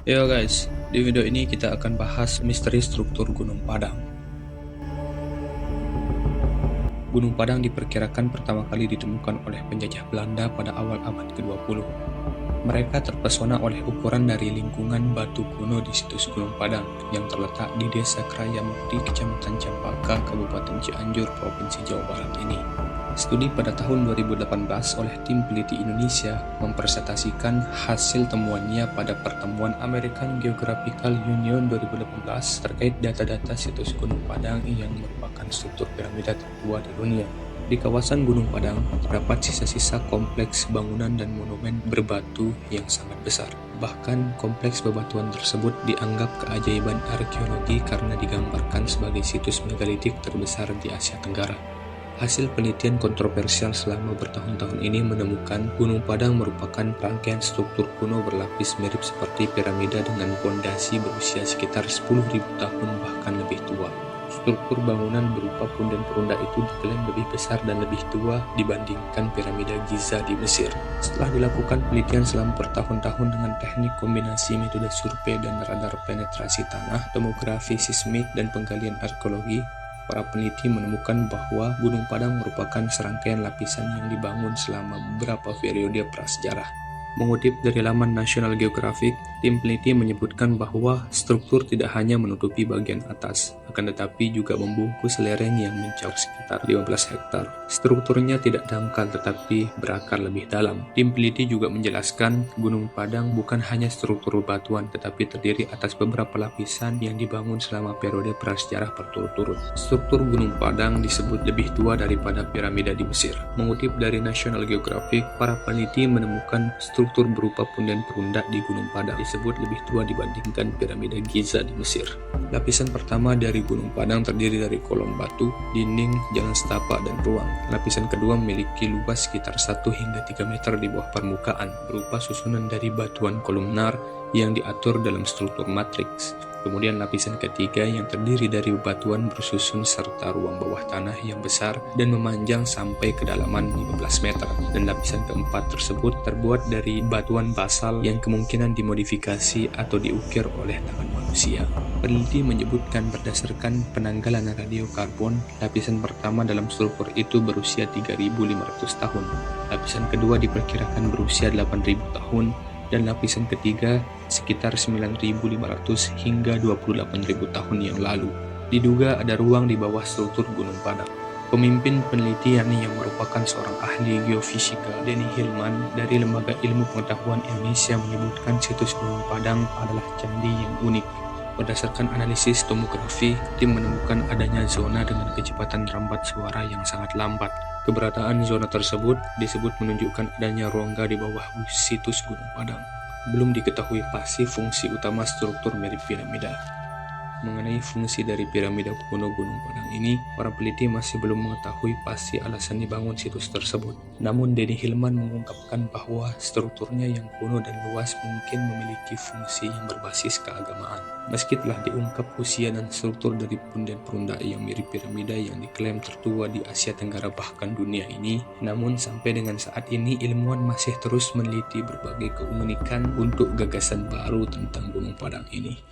Yo guys, di video ini kita akan bahas misteri struktur Gunung Padang. Gunung Padang diperkirakan pertama kali ditemukan oleh penjajah Belanda pada awal abad ke-20. Mereka terpesona oleh ukuran dari lingkungan batu kuno di situs Gunung Padang yang terletak di Desa Krayamukti, Kecamatan Cempaka, Kabupaten Cianjur, Provinsi Jawa Barat ini. Studi pada tahun 2018 oleh tim peneliti Indonesia mempresentasikan hasil temuannya pada pertemuan American Geographical Union 2018 terkait data-data situs Gunung Padang yang merupakan struktur piramida tertua di dunia. Di kawasan Gunung Padang terdapat sisa-sisa kompleks bangunan dan monumen berbatu yang sangat besar. Bahkan kompleks bebatuan tersebut dianggap keajaiban arkeologi karena digambarkan sebagai situs megalitik terbesar di Asia Tenggara. Hasil penelitian kontroversial selama bertahun-tahun ini menemukan Gunung Padang merupakan rangkaian struktur kuno berlapis mirip seperti piramida dengan pondasi berusia sekitar 10.000 tahun bahkan lebih tua. Struktur bangunan berupa punden perunda itu diklaim lebih besar dan lebih tua dibandingkan piramida Giza di Mesir. Setelah dilakukan penelitian selama bertahun-tahun dengan teknik kombinasi metode survei dan radar penetrasi tanah, tomografi sismik, dan penggalian arkeologi, para peneliti menemukan bahwa Gunung Padang merupakan serangkaian lapisan yang dibangun selama beberapa periode prasejarah. Mengutip dari laman National Geographic, tim peneliti menyebutkan bahwa struktur tidak hanya menutupi bagian atas, akan tetapi juga membungkus lereng yang mencapai sekitar 15 hektar. Strukturnya tidak dangkal tetapi berakar lebih dalam. Tim peneliti juga menjelaskan Gunung Padang bukan hanya struktur batuan tetapi terdiri atas beberapa lapisan yang dibangun selama periode prasejarah berturut-turut. Struktur Gunung Padang disebut lebih tua daripada piramida di Mesir. Mengutip dari National Geographic, para peneliti menemukan struktur berupa punden perunda di Gunung Padang disebut lebih tua dibandingkan piramida Giza di Mesir. Lapisan pertama dari Gunung Padang terdiri dari kolom batu, dinding, jalan setapak, dan ruang. Lapisan kedua memiliki luas sekitar 1 hingga 3 meter di bawah permukaan, berupa susunan dari batuan kolumnar yang diatur dalam struktur matriks. Kemudian lapisan ketiga yang terdiri dari batuan bersusun serta ruang bawah tanah yang besar dan memanjang sampai kedalaman 15 meter. Dan lapisan keempat tersebut terbuat dari batuan basal yang kemungkinan dimodifikasi atau diukir oleh tangan manusia. Peneliti menyebutkan berdasarkan penanggalan radiokarbon, lapisan pertama dalam struktur itu berusia 3.500 tahun. Lapisan kedua diperkirakan berusia 8.000 tahun. Dan lapisan ketiga sekitar 9.500 hingga 28.000 tahun yang lalu. Diduga ada ruang di bawah struktur Gunung Padang. Pemimpin penelitian yang merupakan seorang ahli geofisika, Denny Hillman dari Lembaga Ilmu Pengetahuan Indonesia menyebutkan situs Gunung Padang adalah candi yang unik. Berdasarkan analisis tomografi, tim menemukan adanya zona dengan kecepatan rambat suara yang sangat lambat. Keberadaan zona tersebut disebut menunjukkan adanya rongga di bawah situs Gunung Padang. Belum diketahui pasti fungsi utama struktur mirip piramida. Mengenai fungsi dari piramida kuno Gunung Padang ini, para peneliti masih belum mengetahui pasti alasan dibangun situs tersebut. Namun Denny Hillman mengungkapkan bahwa strukturnya yang kuno dan luas mungkin memiliki fungsi yang berbasis keagamaan. Meski telah diungkap usia dan struktur dari punden perunda yang mirip piramida yang diklaim tertua di Asia Tenggara bahkan dunia ini, namun sampai dengan saat ini ilmuwan masih terus meneliti berbagai keunikan untuk gagasan baru tentang Gunung Padang ini.